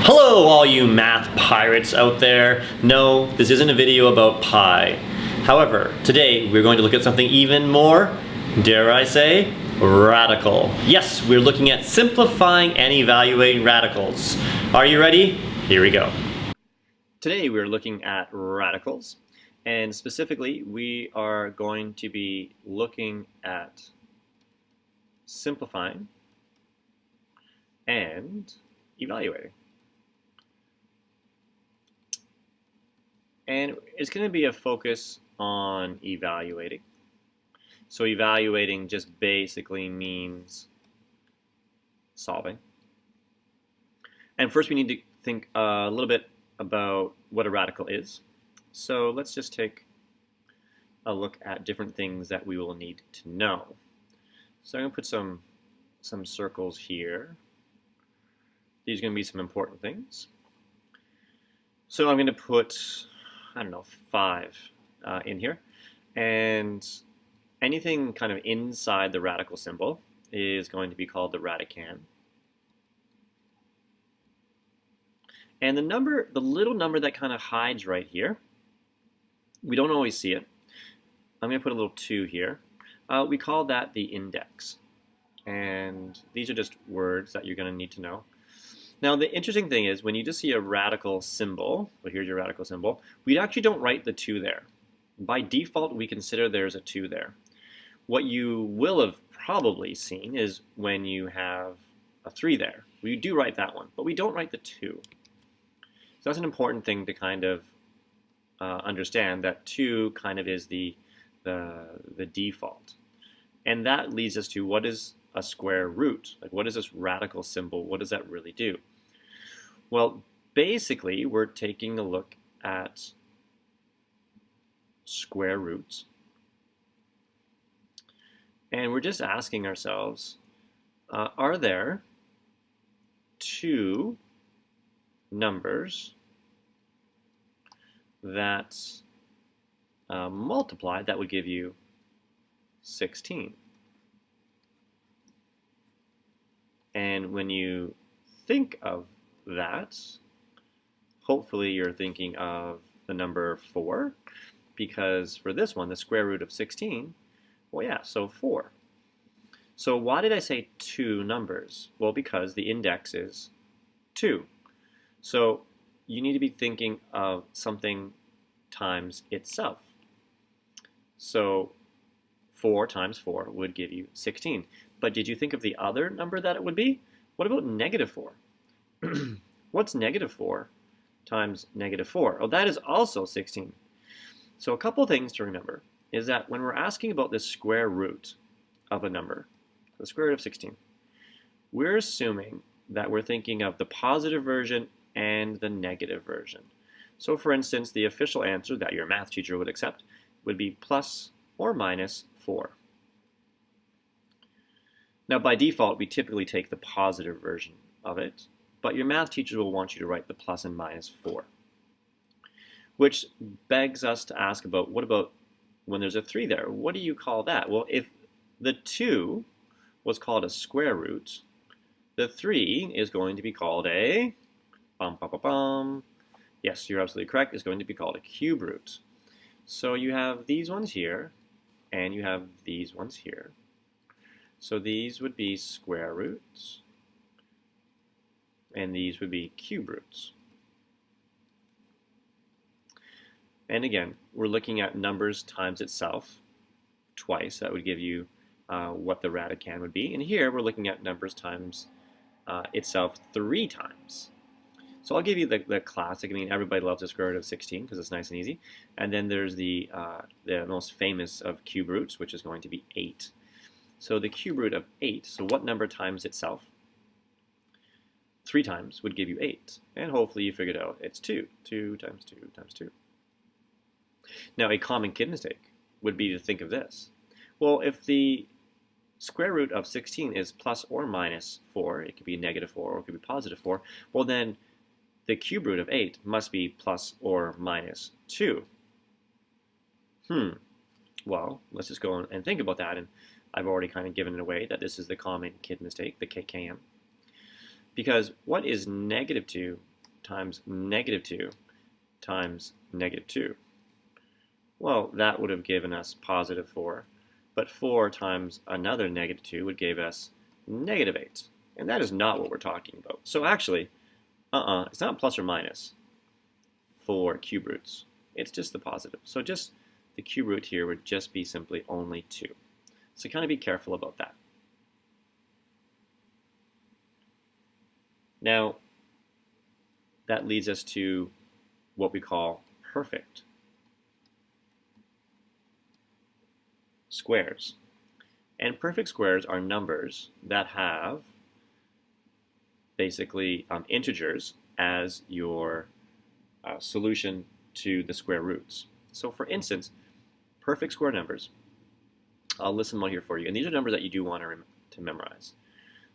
Hello all you math pirates out there. No, this isn't a video about pi. However, today we're going to look at something even more, dare I say, radical. Yes, we're looking at simplifying and evaluating radicals. Are you ready? Here we go. Today we're looking at radicals, and specifically we are going to be looking at simplifying and evaluating. And it's going to be a focus on evaluating. So evaluating just basically means solving. And first we need to think a little bit about what a radical is. So let's just take a look at different things that we will need to know. So I'm going to put some circles here. These are going to be some important things. So I'm going to put, I don't know, 5 in here. And anything kind of inside the radical symbol is going to be called the radicand. And the little number that kind of hides right here, we don't always see it. I'm going to put a little 2 here. We call that the index. And these are just words that you're going to need to know. Now the interesting thing is when you just see a radical symbol, well here's your radical symbol, we actually don't write the 2 there. By default we consider there's a 2 there. What you will have probably seen is when you have a 3 there. We do write that one, but we don't write the 2. So that's an important thing to kind of understand, that 2 kind of is the default. And that leads us to what is a square root? Like, what is this radical symbol? What does that really do? Well, basically, we're taking a look at square roots. And we're just asking ourselves, are there 2 numbers that multiply that would give you 16? And when you think of that, hopefully you're thinking of the number 4, because for this one, the square root of 16, well yeah, so 4. So why did I say 2 numbers? Well, because the index is 2. So you need to be thinking of something times itself. So 4 times 4 would give you 16. But did you think of the other number that it would be? What about negative 4? What's negative 4 times negative 4? Oh, that is also 16. So a couple things to remember is that when we're asking about the square root of a number, the square root of 16, we're assuming that we're thinking of the positive version and the negative version. So for instance, the official answer that your math teacher would accept would be plus or minus 4. Now by default, we typically take the positive version of it, but your math teacher will want you to write the plus and minus 4. Which begs us to ask about, what about when there's a 3 there? What do you call that? Well, if the 2 was called a square root, the 3 is going to be called a, yes, you're absolutely correct, it's going to be called a cube root. So you have these ones here, and you have these ones here. So these would be square roots, and these would be cube roots. And again, we're looking at numbers times itself twice. That would give you what the radicand would be. And here we're looking at numbers times itself 3 times. So I'll give you the classic. I mean, everybody loves the square root of 16 because it's nice and easy. And then there's the most famous of cube roots, which is going to be 8. So the cube root of 8, so what number times itself? 3 times would give you 8. And hopefully you figured out it's 2. 2 times 2 times 2. Now a common kid mistake would be to think of this. Well, if the square root of 16 is plus or minus 4, it could be negative 4 or it could be positive 4, well then the cube root of 8 must be plus or minus 2. Well, let's just go and think about that. And I've already kind of given it away that this is the common kid mistake, the KKM. Because what is negative 2 times negative 2 times negative 2. Well, that would have given us positive 4, but 4 times another negative 2 would give us negative 8. And that is not what we're talking about. So actually, it's not plus or minus for cube roots. It's just the positive. So just the cube root here would just be simply only 2. So kind of be careful about that. Now, that leads us to what we call perfect squares. And perfect squares are numbers that have basically integers as your solution to the square roots. So for instance, perfect square numbers, I'll list them out here for you. And these are numbers that you do want to memorize.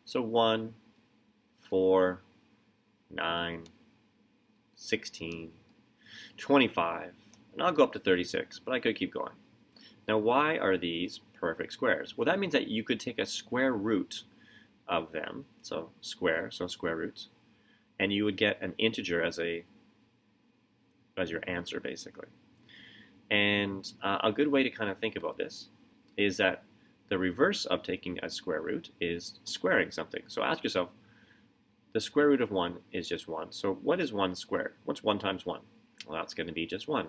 So 1, 4, 9, 16, 25, and I'll go up to 36, but I could keep going. Now, why are these perfect squares? Well, that means that you could take a square root of them, so square roots, and you would get an integer as your answer, basically. And a good way to kind of think about this is that the reverse of taking a square root is squaring something. So ask yourself, the square root of 1 is just 1. So what is 1 squared? What's 1 times 1? Well, that's going to be just 1.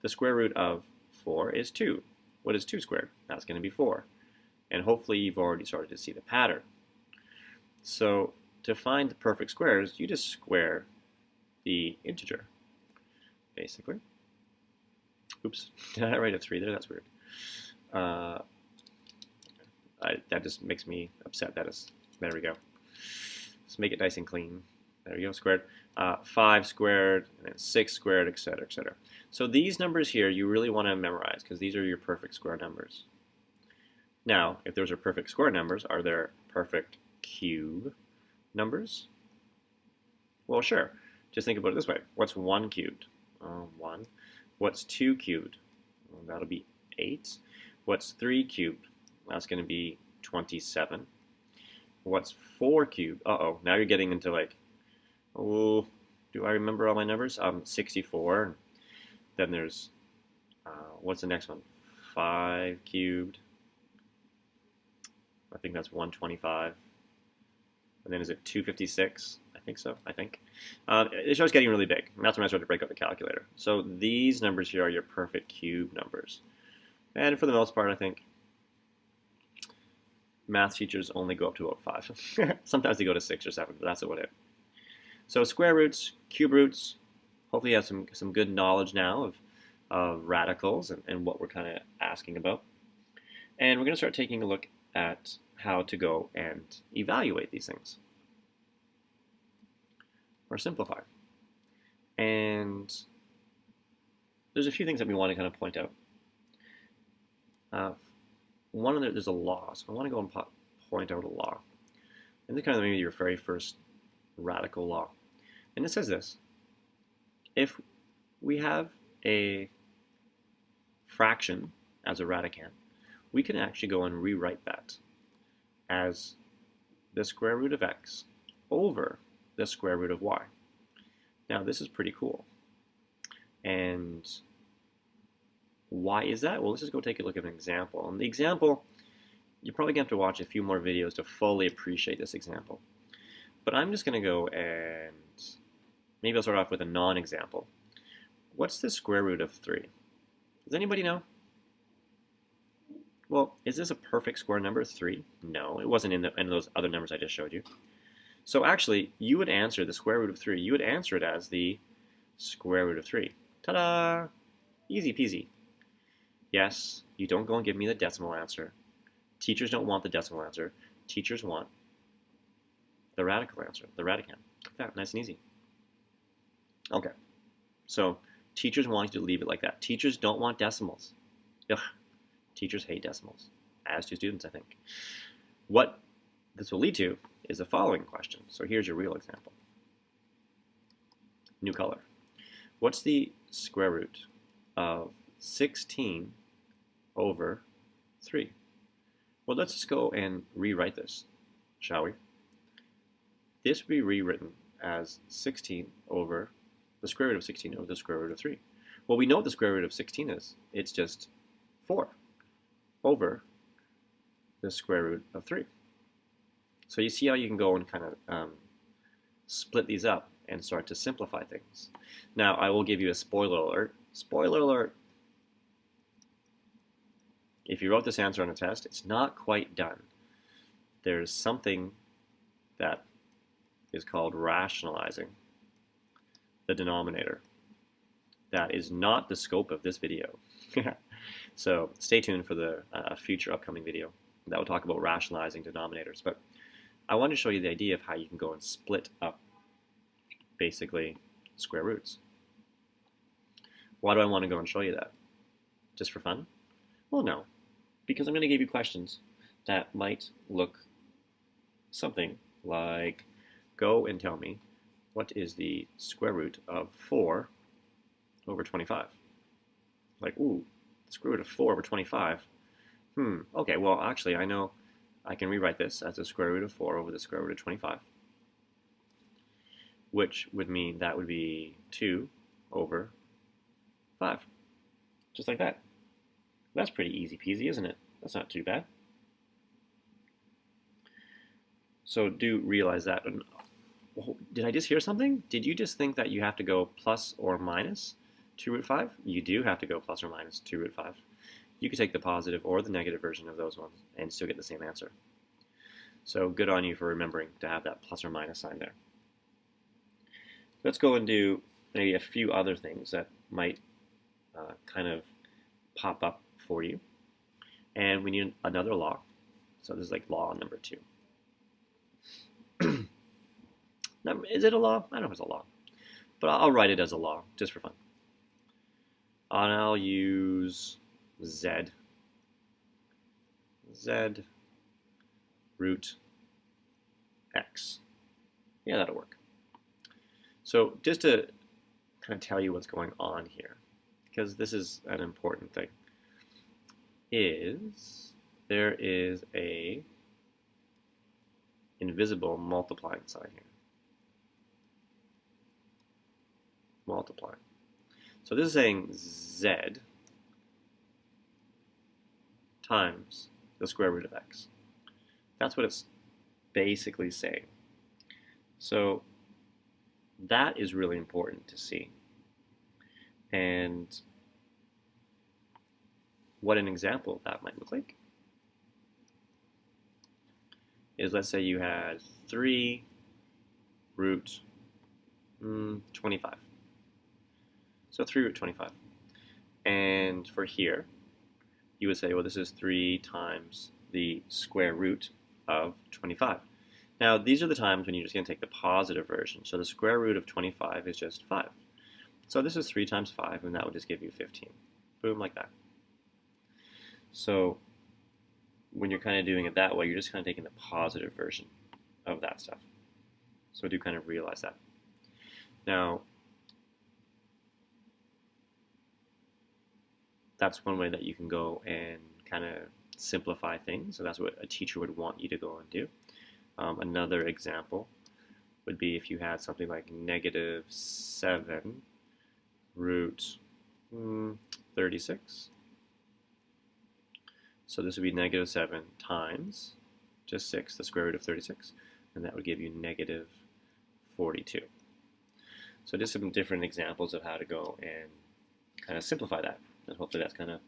The square root of 4 is 2. What is 2 squared? That's going to be 4. And hopefully you've already started to see the pattern. So to find the perfect squares, you just square the integer, basically. Oops, did I write a 3 there? That's weird. That just makes me upset. There we go. Let's make it nice and clean. There you go, squared. 5 squared, and then 6 squared, etc., etc. So these numbers here you really want to memorize because these are your perfect square numbers. Now, if those are perfect square numbers, are there perfect cube numbers? Well, sure. Just think about it this way. What's 1 cubed? 1. What's 2 cubed? Well, that'll be 8. What's 3 cubed? That's going to be 27. What's 4 cubed? Uh-oh, now you're getting into like, oh, do I remember all my numbers? 64. Then there's, what's the next one? 5 cubed. I think that's 125. And then is it 256? I think so, I think. It starts getting really big. And that's when I started to break up the calculator. So these numbers here are your perfect cube numbers. And for the most part, I think math teachers only go up to about 5. Sometimes they go to 6 or 7, but that's about it. So square roots, cube roots, hopefully you have some good knowledge now of radicals and what we're kind of asking about. And we're going to start taking a look at how to go and evaluate these things or simplify. And there's a few things that we want to kind of point out. There's a law, so I want to go and point out a law. And this is kind of maybe your very first radical law. And it says this: if we have a fraction as a radicand, we can actually go and rewrite that as the square root of x over the square root of y. Now this is pretty cool. And why is that? Well, let's just go take a look at an example. And the example, you're probably going to have to watch a few more videos to fully appreciate this example. But I'm just going to go and maybe I'll start off with a non-example. What's the square root of 3? Does anybody know? Well, is this a perfect square number, 3? No, it wasn't in those other numbers I just showed you. So actually, you would answer the square root of 3. You would answer it as the square root of 3. Ta-da! Easy peasy. Yes, you don't go and give me the decimal answer. Teachers don't want the decimal answer. Teachers want the radical answer, the radicand. Yeah, nice and easy. Okay, so teachers want you to leave it like that. Teachers don't want decimals. Ugh. Teachers hate decimals, as do students, I think. What this will lead to is the following question. So here's your real example. New color. What's the square root of 16 over 3? Well, let's just go and rewrite this, shall we? This would be rewritten as 16 over the square root of 16 over the square root of 3. Well, we know what the square root of 16 is. It's just 4 over the square root of 3. So you see how you can go and kind of split these up and start to simplify things. Now, I will give you a spoiler alert. Spoiler alert. If you wrote this answer on a test, it's not quite done. There's something that is called rationalizing the denominator. That is not the scope of this video. So stay tuned for the future upcoming video that will talk about rationalizing denominators. But I want to show you the idea of how you can go and split up basically square roots. Why do I want to go and show you that? Just for fun? Well, no, because I'm going to give you questions that might look something like, go and tell me what is the square root of 4 over 25. Like, ooh, the square root of 4 over 25. Okay, well, actually, I know I can rewrite this as the square root of 4 over the square root of 25, which would mean that would be 2 over 5. Just like that. That's pretty easy peasy, isn't it? That's not too bad. So do realize that. Did I just hear something? Did you just think that you have to go plus or minus 2 root 5? You do have to go plus or minus 2 root 5. You could take the positive or the negative version of those ones and still get the same answer. So good on you for remembering to have that plus or minus sign there. Let's go and do maybe a few other things that might kind of pop up for you. And we need another law. So this is like law number 2. Now, is it a law? I don't know if it's a law. But I'll write it as a law, just for fun. And I'll use z root x. Yeah, that'll work. So just to kind of tell you what's going on here, because this is an important thing, is there is a invisible multiplying sign here. Multiply. So this is saying z times the square root of x. That's what it's basically saying. So that is really important to see. And what an example of that might look like is, let's say you had 3 root 25. So 3 root 25. And for here, you would say, well, this is 3 times the square root of 25. Now, these are the times when you're just going to take the positive version. So the square root of 25 is just 5. So this is 3 times 5, and that would just give you 15. Boom, like that. So when you're kind of doing it that way, you're just kind of taking the positive version of that stuff. So do kind of realize that. Now, that's one way that you can go and kind of simplify things. So that's what a teacher would want you to go and do. Another example would be if you had something like negative 7 root 36. So this would be negative 7 times just 6, the square root of 36, and that would give you negative 42. So just some different examples of how to go and kind of simplify that, and hopefully that's kind of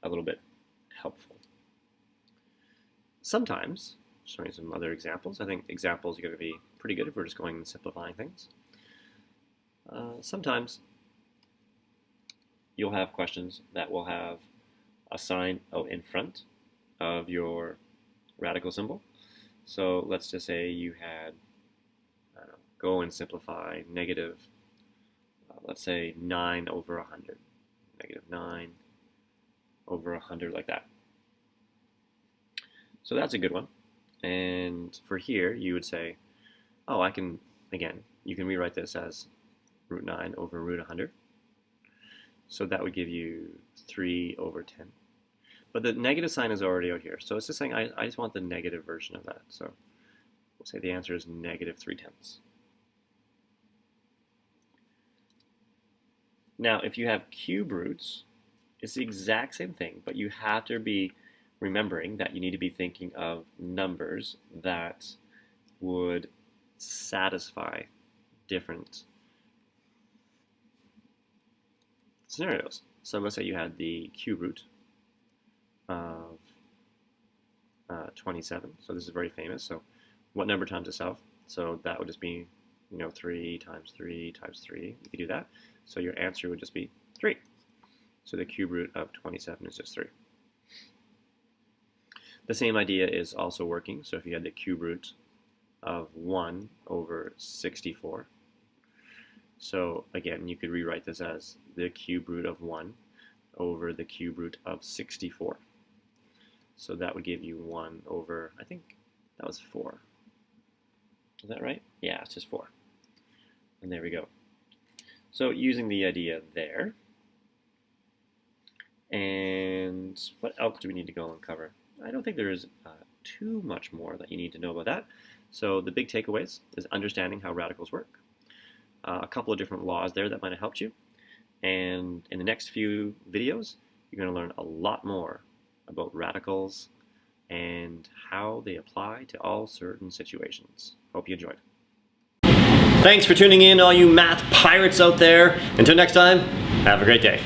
a little bit helpful. Sometimes, showing some other examples, I think examples are going to be pretty good if we're just going and simplifying things. Sometimes you'll have questions that will have a sign out in front of your radical symbol. So let's just say you had, I don't know, go and simplify negative, let's say 9 over 100. Negative 9 over 100, like that. So that's a good one. And for here, you would say, oh, I can, again, you can rewrite this as root 9 over root 100. So that would give you 3 over 10. But the negative sign is already out here. So it's just saying I just want the negative version of that. So we'll say the answer is negative 3/10. Now, if you have cube roots, it's the exact same thing, but you have to be remembering that you need to be thinking of numbers that would satisfy different scenarios. So let's say you had the cube root of 27. So this is very famous. So what number times itself? So that would just be, 3 times 3 times 3. You could do that. So your answer would just be 3. So the cube root of 27 is just 3. The same idea is also working. So if you had the cube root of 1 over 64. So again, you could rewrite this as the cube root of 1 over the cube root of 64. So that would give you 1 over, I think that was 4. Is that right? Yeah, it's just 4. And there we go. So using the idea there. And what else do we need to go and cover? I don't think there is too much more that you need to know about that. So the big takeaways is understanding how radicals work. A couple of different laws there that might have helped you. And in the next few videos, you're going to learn a lot more about radicals and how they apply to all certain situations. Hope you enjoyed. Thanks for tuning in, all you math pirates out there. Until next time, have a great day.